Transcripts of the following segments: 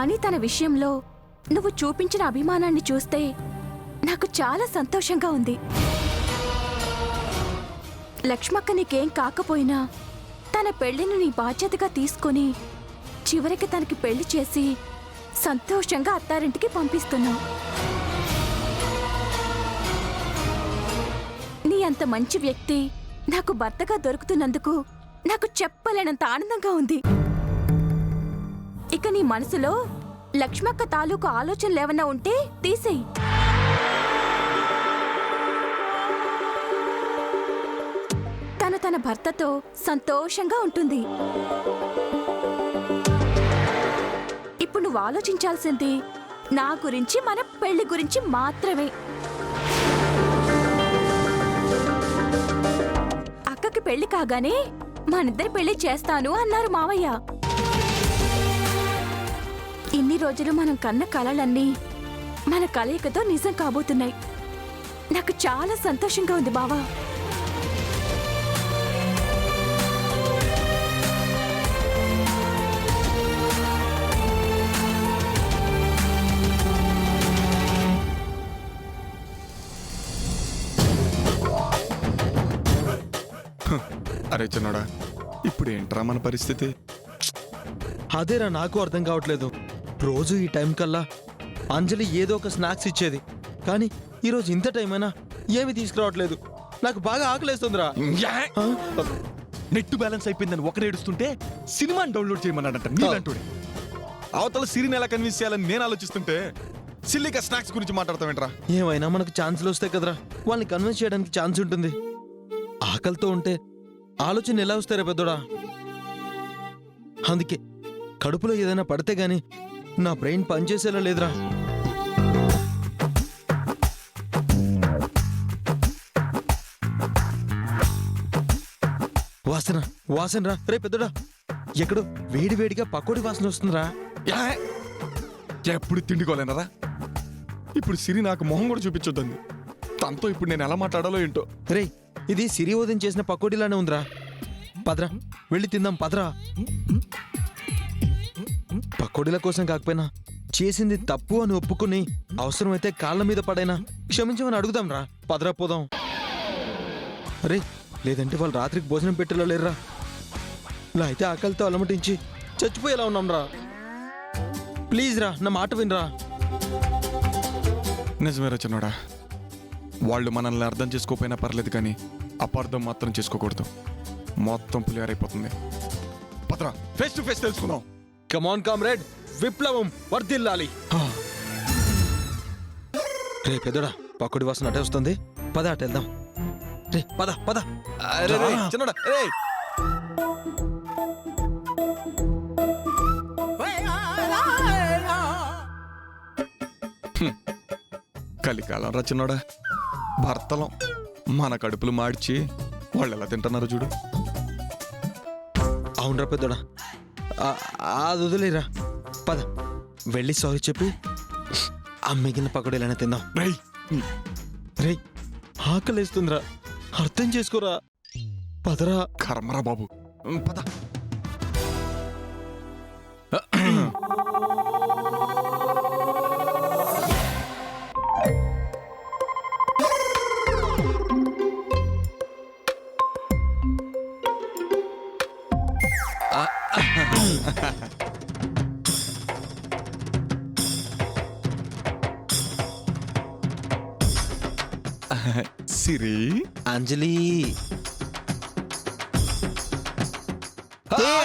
కానీ తన విషయంలో నువ్వు చూపించిన అభిమానాన్ని చూస్తే నాకు చాలా సంతోషంగా ఉంది. లక్ష్మక్క నీకేం కాకపోయినా తన పెళ్లిని నీ బాధ్యతగా తీసుకొని చివరికి తనకి పెళ్లి చేసి సంతోషంగా అత్తారింటికి పంపిస్తున్నావు. నీ అంత మంచి వ్యక్తి నాకు భర్తగా దొరుకుతున్నందుకు నాకు చెప్పలేనంత ఆనందంగా ఉంది. ఇక నీ మనసులో లక్ష్మక్క తాలూకు ఆలోచనలేవన్నా ఉంటే తీసేయి. తన భర్తతో సంతోషంగా ఉంటుంది. ఇప్పుడు నువ్వు ఆలోచించాల్సింది నా గురించి, మన పెళ్లి గురించి మాత్రమే. అక్కకి పెళ్లి కాగానే మనిద్దరి పెళ్లి చేస్తాను అన్నారు మావయ్య. ఇన్ని రోజులు మనం కన్న కలలన్నీ మన కలయికతో నిజం కాబోతున్నాయి. నాకు చాలా సంతోషంగా ఉంది బావా. అరే చిన్నోడా, ఇప్పుడు ఏంట్రా మన పరిస్థితి? అదేరా నాకు అర్థం కావట్లేదు. రోజు ఈ టైం కల్లా అంజలి ఏదో ఒక స్నాక్స్ ఇచ్చేది, కానీ ఈరోజు ఇంత టైం అయినా ఏమి తీసుకురావట్లేదు. నాకు బాగా ఆకలేస్తుందిరా. నెట్ బ్యాలెన్స్ అయిపోయిందని ఒకరు ఏడుస్తుంటే సినిమాని డౌన్లోడ్ చేయమన్నాడంట నీలంటూడే. అవతల సిరిని ఎలా కన్విన్స్ చేయాలని నేను ఆలోచిస్తుంటే సిల్లిగా స్నాక్స్ గురించి మాట్లాడతావేంట్రా? ఏమైనా మనకు ఛాన్సులు వస్తాయి కదరా, వాళ్ళని కన్విన్స్ చేయడానికి ఛాన్స్ ఉంటుంది. ఆకలితో ఉంటే ఆలోచన ఎలా వస్తారా పెద్దోడా? అందుకే కడుపులో ఏదైనా పడితే గాని నా బ్రెయిన్ పనిచేసేలా లేదురా. వాసన వాసన రా రే పెద్దోడా, ఎక్కడో వేడి వేడిగా పకోడీ వాసన వస్తుందిరా. ఎప్పుడు తిండికోలేనరా? ఇప్పుడు సిరి నాకు మొహం కూడా చూపించొద్దండి. తనతో ఇప్పుడు నేను ఎలా మాట్లాడాలో ఏంటో. రే, ఇది సిరి ఉదయం చేసిన పకోడీలానే ఉందిరా. పదరా వెళ్ళి తిందాం పదరా. పకోడీల కోసం కాకపోయినా చేసింది తప్పు అని ఒప్పుకుని అవసరమైతే కాళ్ళ మీద పడైనా క్షమించమని అడుగుదాం రా. పదరా పోదాం. రే, లేదంటే వాళ్ళు రాత్రికి భోజనం పెట్టేలా లేరురా. ఇలా అయితే ఆకలితో అలమటించి చచ్చిపోయేలా ఉన్నాం రా. ప్లీజ్ రా, నా మాట వినరా. నిజమేరా చిన్నోడా, వాళ్ళు మనల్ని అర్థం చేసుకోకపోయినా పర్లేదు, కానీ అపార్థం మాత్రం చేసుకోకూడదు. మొత్తం పులిహారైపోతుంది. పదరా, ఫేస్ టు ఫేస్ తెలుసుకుందాం. కమాన్ కామ్రేడ్, విప్లవం వర్ధిల్లాలి. రే పెద్దోడా, పకోడీ వాసన అటే వస్తుంది. పద అటు వెళ్దాం. రే పద పద. చిన్నోడా, కలికాలం రా చిన్నోడా. భర్తలం మన కడుపులు మార్చి వాళ్ళు ఎలా తింటున్నారు చూడు. అవునరా పెద్దోడా, అది వదిలేరా. పద వెళ్ళి సారీ చెప్పి ఆ మిగిలిన పకోడీలైనా తిందాం. రే, ఆకలేస్తుందిరా, అర్థం చేసుకోరా. పదరా. కర్మరా బాబు, పద. సిరి, అంజలి.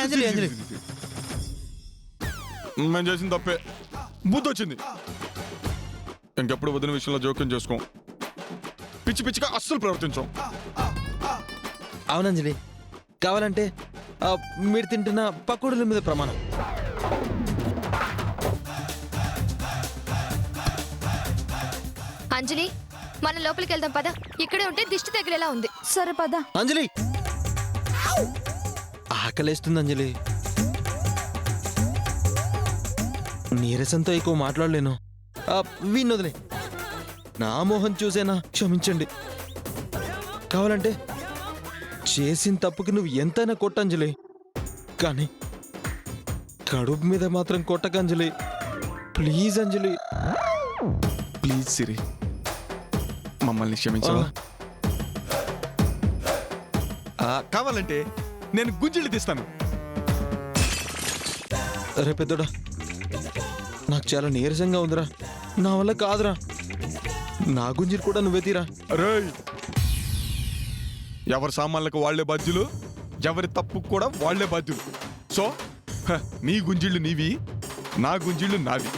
అంజలి అంజలి, మేము చేసిన తప్పే, బుద్ధి వచ్చింది. ఇంకెప్పుడు వదిన విషయంలో జోక్యం చేసుకోం, పిచ్చి పిచ్చిగా అస్సలు ప్రవర్తించాం. అవునంజలి, కావాలంటే మీరు తింటున్న పకోడీల మీద ప్రమాణం. అంజలి, మన లోపలికి వెళ్దాం పద. ఇక్కడే ఉంటే దిష్టి తగిలేలా ఉంది. సరే పద. అంజలి, ఆకలేస్తుంది అంజలి. నీరసంతో ఎక్కువ మాట్లాడలేను. వీణొదిలే. నా మోహన్ చూసేనా క్షమించండి. కావాలంటే చేసిన తప్పుకి నువ్వు ఎంతైనా కొట్టంజలి, కానీ కడుపు మీద మాత్రం కొట్టకంజలి. Please Anjali. ప్లీజ్ సిరి, మమ్మల్ని క్షమించవా? కావాలంటే నేను గుంజిళ్ళు తీస్తాను. అరే పెద్దోడా, నాకు చాలా నీరసంగా ఉందిరా, నా వల్ల కాదురా. నా గుంజీలు కూడా నువ్వే తీరా. అరే, ఎవరి సామాన్లకు వాళ్లే బాధ్యులు, ఎవరి తప్పు కూడా వాళ్లే బాధ్యులు. సో నీ గుంజిళ్ళు నీవి, నా గుంజిళ్ళు నావి.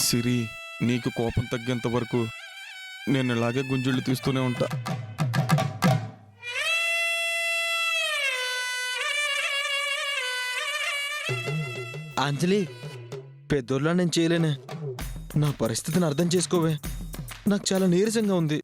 సిరి, నీకు కోపం తగ్గేంత వరకు నేను ఇలాగే గుంజిళ్ళు తీస్తూనే ఉంటా. అంజలి, పెద్దోళ్ళ నేను చేయలేనే. నా పరిస్థితిని అర్థం చేసుకోవే. నాకు చాలా నీరసంగా ఉంది.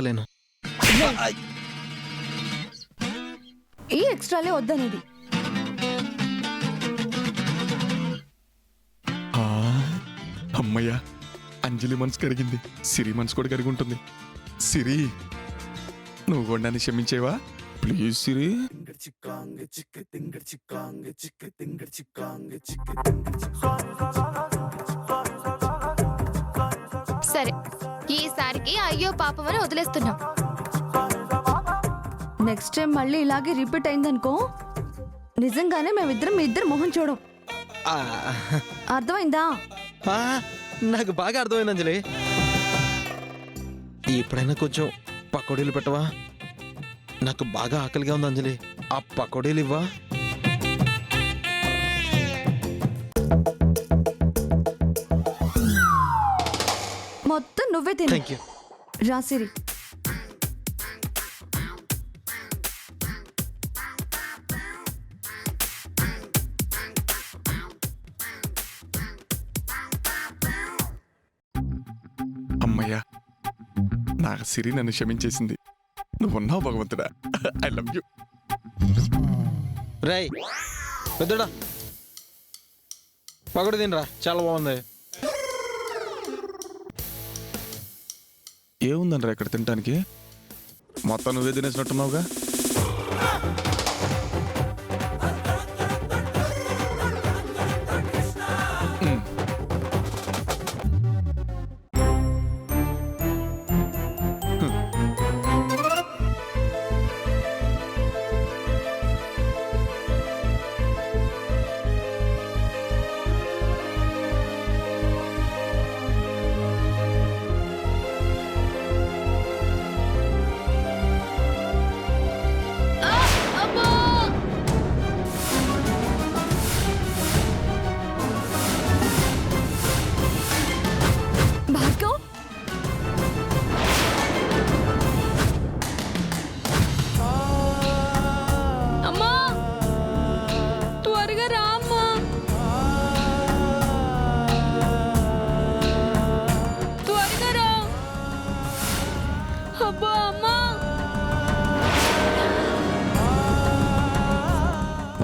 లేను. ఈ ఎక్స్ట్రాలే వద్దనేది. అమ్మయ్యా, అంజలి మనసు కరిగింది, సిరి మనసు కూడా కరిగి ఉంటుంది. సిరి, నువ్వు కూడా నన్ను క్షమించేవా? ప్లీజ్ సిరి. సరే, ఈసారికి అయ్యో పాపం అని వదిలేస్తున్నాం. నెక్స్ట్ టైం మళ్ళీ ఇలాగే రిపీట్ అయిందనుకో, నిజంగానే మేమిద్దరం మీ ఇద్దరు మొహం చూడం. ఆ, అర్థమైందా? ఆ, నాకు బాగా అర్థమైంది అంజలి. ఎప్పుడైనా కొంచెం పకోడీలు పెట్టవా? నాకు బాగా ఆకలిగా ఉంది అంజలి. ఆ పకోడీలు ఇవ్వా? మొత్తం నువ్వే తిను. Thank you. రాసిరి. అమ్మయ్యా, నా సిరి నన్ను క్షమించేసింది. నువ్వున్నావు భగవంతుడా. I love you. రై పెద్దోడా, పకోడీ తినరా, చాలా బాగుంది. ఏముందనరా ఇక్కడ తినటానికి? మొత్తం నువ్వే తినేసినట్టున్నావుగా.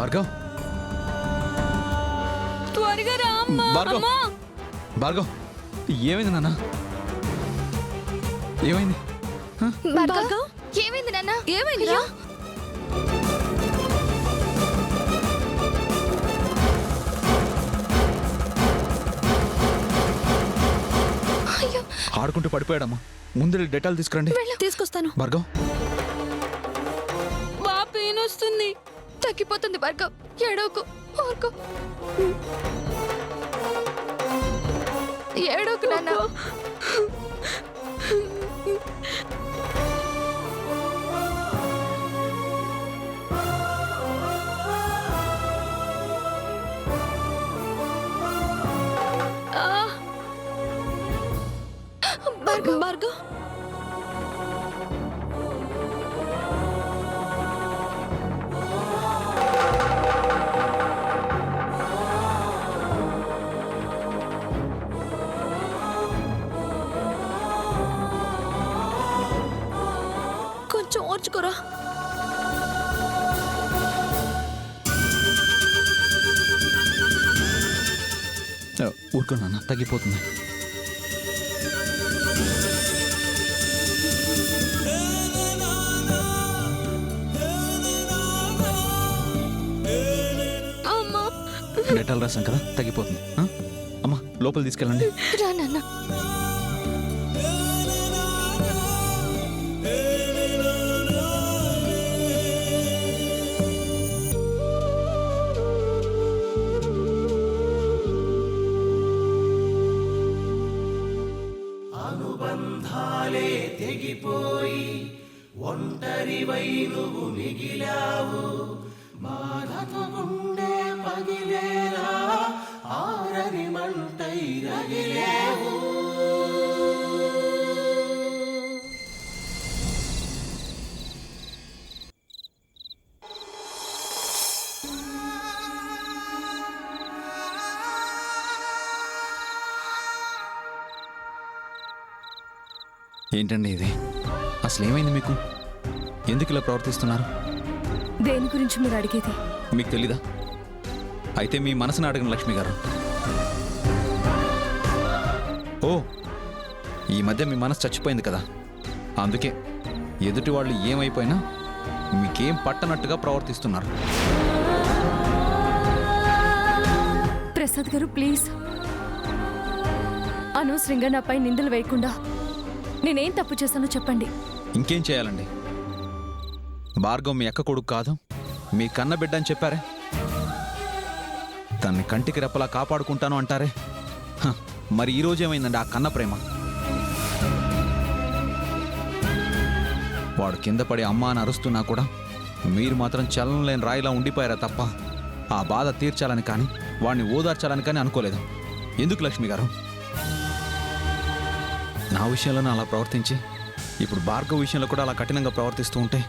భార్గవ్, త్వరగా రా అమ్మా. భార్గవ్, అమ్మా. భార్గవ్, ఏమైంది నాన్న? ఏమైంది? భార్గవ్, ఏమైంది నాన్న? ఏమైంది? అయ్యో, ఆడుకుంటూ పడిపోయాడమ్మా. ముందు డెటాల్ తీసుకురండి. తీసుకొస్తాను. భార్గవ్, పెయిన్ వస్తుంది. తగ్గిపోతుంది భార్గవ్, ఏడవకు. ఊరుకో. ఏడవకు నాన్న. భార్గవ్, కొంచెం ఓర్చుకోరా. ఊరుకో నాన్న, తగ్గిపోతుంది. అమ్మా, డెటాల్ రాసాం కదా, తగ్గిపోతుంది. అమ్మా, లోపల తీసుకెళ్ళండి. రా నాన్న. అనుబంధాలే తెగిపోయి ఒంటరివై నువ్వు మిగిలావు. బాధతో గుండె పగిలేలా ఆరని మంటై రగిలేవు. ఏంటండి ఇది? అసలు ఏమైంది మీకు? ఎందుకు ఇలా ప్రవర్తిస్తున్నారు? దేని గురించి మీరు అడిగేది? మీకు తెలీదా? అయితే మీ మనసుని అడగండి లక్ష్మి గారు. ఓ, ఈ మధ్య మీ మనసు చచ్చిపోయింది కదా, అందుకే ఎదుటి వాళ్ళు ఏమైపోయినా మీకేం పట్టనట్టుగా ప్రవర్తిస్తున్నారు. ప్రసాద్ గారు, ప్లీజ్ అనవసరంగా నాపై నిందలు వేయకుండా నేనేం తప్పు చేశానో చెప్పండి. ఇంకేం చేయాలండి? భార్గవ్ మీ అక్క కొడుకు కాదు, మీ కన్న బిడ్డ అని చెప్పారే. తన్ని కంటికి రెప్పలా కాపాడుకుంటాను అంటారే. మరి ఈ రోజు ఏమైందండి ఆ కన్న ప్రేమ? వాడు కింద పడి అమ్మ అని అరుస్తున్నా కూడా మీరు మాత్రం చలనం లేని రాయిలా ఉండిపోయారా తప్ప ఆ బాధ తీర్చాలని కానీ వాడిని ఓదార్చాలని కానీ అనుకోలేదు. ఎందుకు లక్ష్మి గారు? నా విషయంలోనే అలా ప్రవర్తించి ఇప్పుడు భార్గవ్ విషయంలో కూడా అలా కఠినంగా ప్రవర్తిస్తూ ఉంటే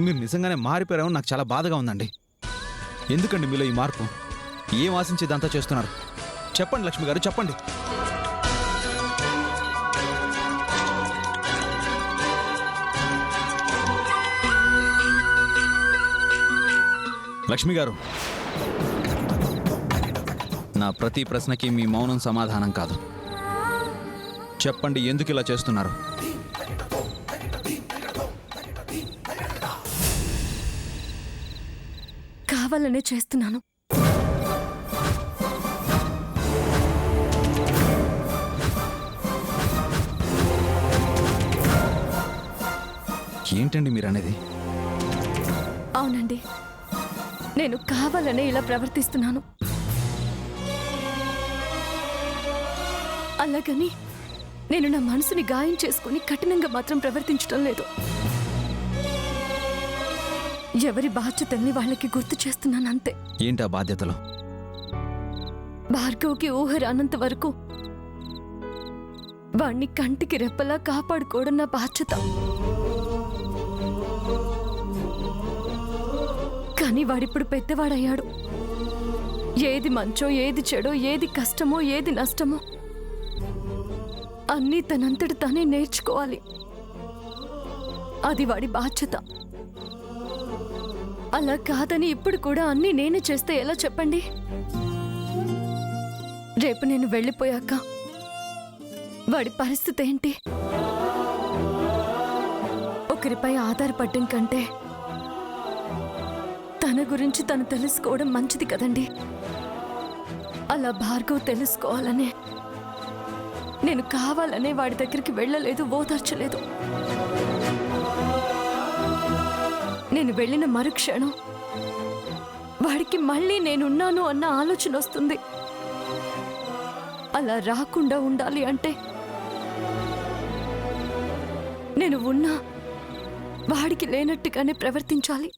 మీరు నిజంగానే మారిపోయారో నాకు చాలా బాధగా ఉందండి. ఎందుకండి మీలో ఈ మార్పు? ఏం ఆశించి ఇదంతా చేస్తున్నారు? చెప్పండి లక్ష్మి గారు, చెప్పండి. లక్ష్మి గారు, నా ప్రతి ప్రశ్నకి మీ మౌనం సమాధానం కాదు. చెప్పండి, ఎందుకు ఇలా చేస్తున్నారు? కావాలనే చేస్తున్నాను. ఏంటండి మీరు అనేది? అవునండి, నేను కావాలనే ఇలా ప్రవర్తిస్తున్నాను. అలాగని నేను నా మనసుని గాయం చేసుకుని కఠినంగా మాత్రం ప్రవర్తించడం లేదు. ఎవరి బాధ్యతల్ని వాళ్ళకి గుర్తు చేస్తున్నాను అంతే. ఏంటి ఆ బాధ్యతలు? భార్గవ్కి ఊహ రానంత వరకు వాణ్ణి కంటికి రెప్పలా కాపాడుకోవడం నా బాధ్యత. కానీ వాడిప్పుడు పెద్దవాడయ్యాడు. ఏది మంచో, ఏది చెడో, ఏది కష్టమో, ఏది నష్టమో అన్నీ తనంతటి తానే నేర్చుకోవాలి. అది వాడి బాధ్యత. అలా కాదని ఇప్పుడు కూడా అన్నీ నేనే చేస్తే ఎలా చెప్పండి? రేపు నేను వెళ్ళిపోయాక వాడి పరిస్థితి ఏంటి? ఒకరిపై ఆధారపడడం కంటే తన గురించి తను తెలుసుకోవడం మంచిది కదండి. అలా భార్గవ్ తెలుసుకోవాలనే నేను కావాలనే వాడి దగ్గరికి వెళ్ళలేదు, ఓదార్చలేదు. నేను వెళ్ళిన మరుక్షణం వాడికి మళ్ళీ నేనున్నాను అన్న ఆలోచన వస్తుంది. అలా రాకుండా ఉండాలి అంటే నేను ఉన్నా వాడికి లేనట్టుగానే ప్రవర్తించాలి.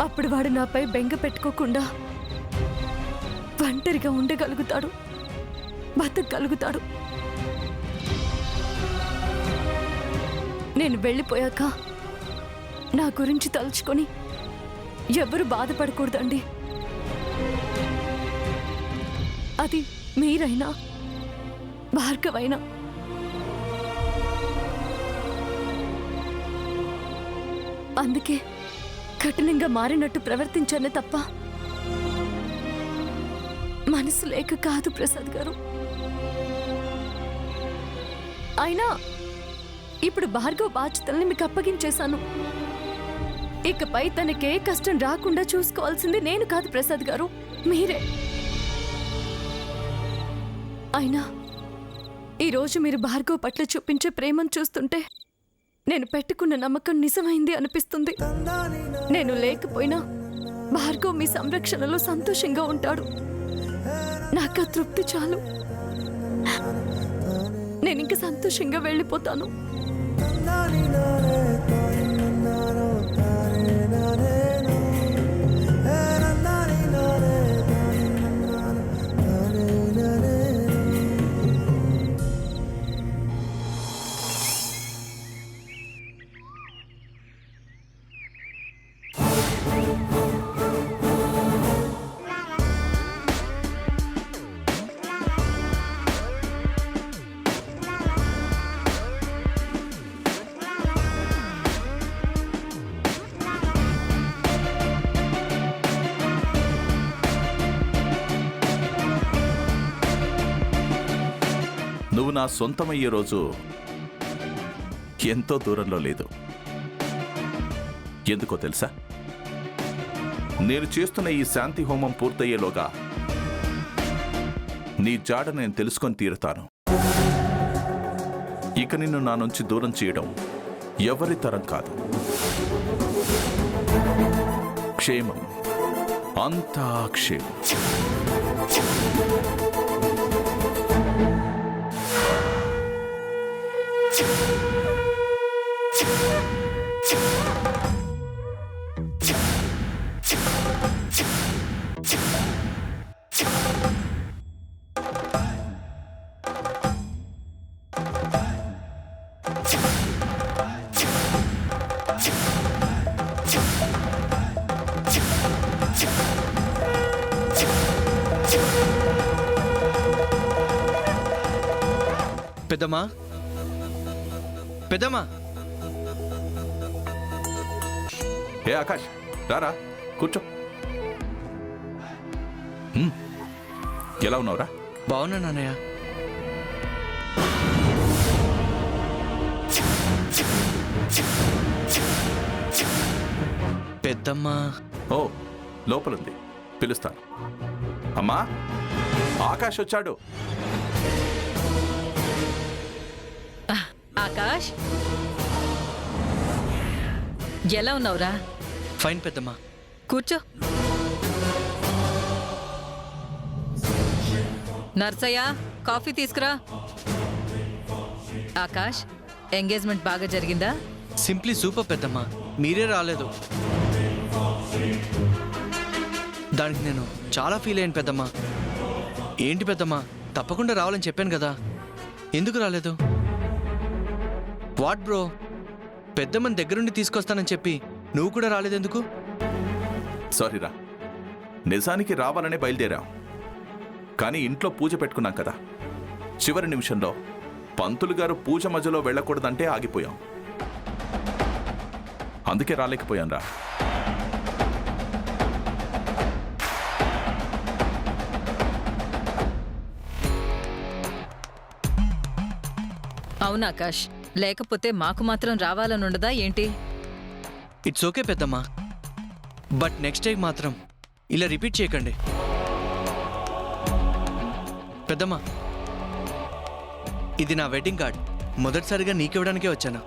అప్పుడు వాడు నాపై బెంగ పెట్టుకోకుండా ఒంటరిగా ఉండగలుగుతాడు, బతకగలుగుతాడు. నేను వెళ్ళిపోయాక నా గురించి తలుచుకొని ఎవరు బాధపడకూడదండి. అది మీరైనా భార్గవైనా. అందుకే కఠినంగా మారినట్టు ప్రవర్తించానే తప్ప మనసు లేక కాదు ప్రసాద్ గారు. అయినా ఇప్పుడు భార్గవ్ బాధ్యతల్ని మీకు అప్పగించేశాను. ఇకపై తనకే కష్టం రాకుండా చూసుకోవాల్సింది నేను కాదు ప్రసాద్ గారు, మీరే. అయినా ఈరోజు మీరు భార్గవ్ పట్ల చూపించే ప్రేమను చూస్తుంటే నేను పెట్టుకున్న నమ్మకం నిజమైంది అనిపిస్తుంది. నేను లేకపోయినా భార్గవ్ మీ సంరక్షణలో సంతోషంగా ఉంటాడు. నాకు ఆ తృప్తి చాలు. నేను ఇంక సంతోషంగా వెళ్ళిపోతాను. నువ్వు నా సొంతమయ్యే రోజు ఎంతో దూరంలో లేదు. ఎందుకో తెలుసా? నేను చేస్తున్న ఈ శాంతి హోమం పూర్తయ్యేలోగా నీ జాడ నేను తెలుసుకొని తీరుతాను. ఇక నిన్ను నా నుంచి దూరం చేయడం ఎవరి తరం కాదు. క్షేమం, అంతా క్షేమం. పెద్దమ్మా, పెద్దమ్మా. ఏ ఆకాష్, రారా కూర్చో. ఎలా ఉన్నావురా? బాగున్నా నాన్నయ్య. పెద్దమ్మా. ఓ, లోపలుంది, పిలుస్తాను. అమ్మా, ఆకాష్ వచ్చాడు. ఆకాష్, ఎలా ఉన్నావురా? ఫైన్ పెద్దమ్మా. కూర్చో. నర్సయ్య, కాఫీ తీసుకురా. ఆకాష్, ఎంగేజ్మెంట్ బాగా జరిగిందా? సింప్లీ సూపర్ పెద్దమ్మా. మీరే రాలేదు. దానికి నేను చాలా ఫీల్ అయ్యాను పెద్దమ్మా. ఏంటి పెద్దమ్మా, తప్పకుండా రావాలని చెప్పాను కదా, ఎందుకు రాలేదు? వాట్ బ్రో, పెద్దమ్మని దగ్గరుండి తీసుకొస్తానని చెప్పి నువ్వు కూడా రాలేదెందుకు? సారీరా, నిజానికి రావాలనే బయలుదేరాం. కానీ ఇంట్లో పూజ పెట్టుకున్నాం కదా, చివరి నిమిషంలో పంతులు గారు పూజ మధ్యలో వెళ్ళకూడదంటే ఆగిపోయాం. అందుకే రాలేకపోయాం రా. అవును ఆకాష్, లేకపోతే మాకు మాత్రం రావాలని ఉండదా ఏంటి? ఇట్స్ ఓకే పెద్దమ్మా, బట్ నెక్స్ట్ టైం మాత్రం ఇలా రిపీట్ చేయకండి. పెద్దమ్మా, ఇది నా వెడ్డింగ్ కార్డ్. మొదటిసారిగా నీకివ్వడానికే వచ్చాను.